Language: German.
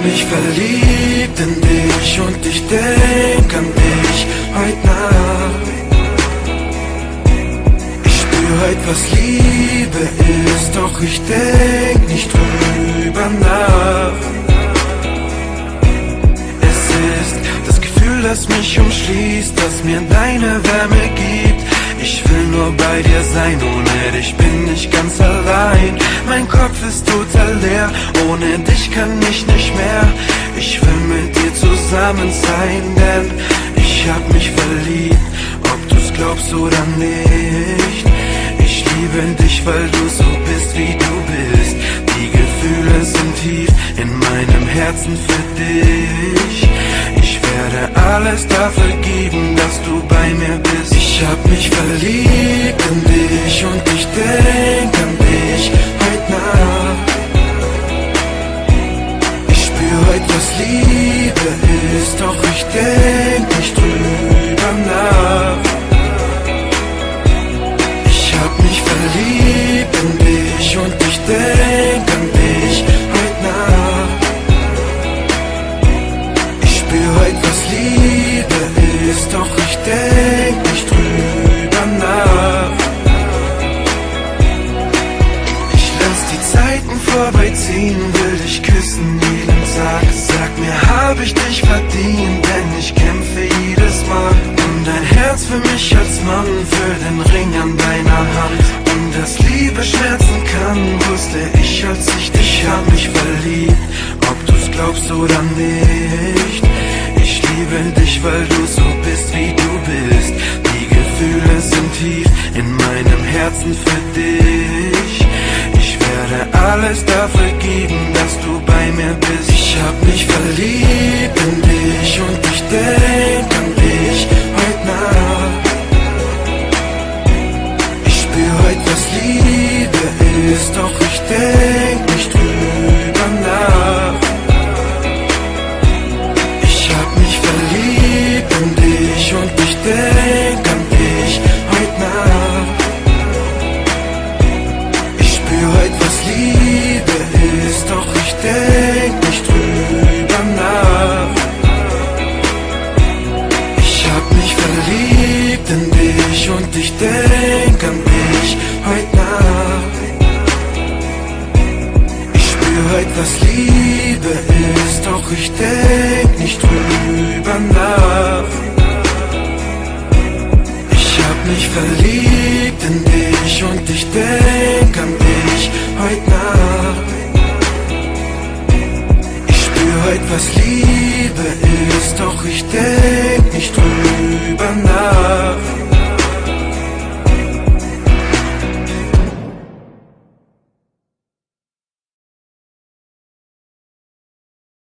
hab mich verliebt in dich und ich denk an dich heute Nacht. Ich spür heute, was Liebe ist, doch ich denk nicht drüber nach. Es ist das Gefühl, das mich umschließt, das mir deine Wärme gibt. Ich will nur bei dir sein, ohne dich bin ich ganz allein. Mein Kopf ist total leer, ohne dich kann ich nicht mehr. Ich will mit dir zusammen sein, denn ich hab mich verliebt, ob du's glaubst oder nicht. Ich liebe dich, weil du so bist, wie du bist. Die Gefühle sind tief in meinem Herzen für dich. Ich werde alles dafür geben, dass du bei mir bist. Ich hab mich verliebt in dich und ich denk an dich heute Nacht. Ich spür heute, was Liebe ist, doch ich denk nicht drüber nach. Ich hab mich verliebt in dich und ich denk an dich heute Nacht. Ich spür heute, was Liebe ist, doch ich denk nicht drüber nach. Ich lass die Zeiten vorbeiziehen, will dich küssen jeden Tag. Sag mir, hab ich dich verdient, denn ich kämpfe jedes Mal um dein Herz für mich als Mann, für den Ring an deiner Hand. Und dass Liebe schmerzen kann, wusste ich, als ich dich hab mich verliebt, ob du's glaubst oder nicht. Ich liebe dich, weil du so bist, wie du bist. Die Gefühle sind tief in meinem Herzen für dich. Ich werde alles dafür geben, dass du bei mir bist. Ich hab mich verliebt in dich und ich denk an dich heute Nacht. Ich spür heute, was Liebe ist, doch ich denk nicht drüber nach. Ich hab mich verliebt in dich und ich denk an dich heute Nacht. Ich spür heute, was Liebe ist, doch ich denk nicht drüber nach. Ich hab mich verliebt in dich und ich denk an dich heute Nacht. Ich spür heute, was Liebe ist, doch ich denk nicht drüber nach. Ich hab mich verliebt in dich und ich denk an dich heute Nacht. Ich spür heute, was Liebe ist, doch ich denk nicht drüber nach. Ich spür heute, was Liebe ist, doch ich denk nicht drüber nach. Ich hab mich verliebt in dich und ich denk an dich heute Nacht. Ich spür heute, was Liebe ist, doch ich denk nicht drüber nach. Ich spür heute, was Liebe ist, doch ich denk nicht drüber nach. Ich hab mich verliebt in dich und ich denk an dich heute Nacht. Ich spür heute, was Liebe ist, doch ich denk nicht drüber nach.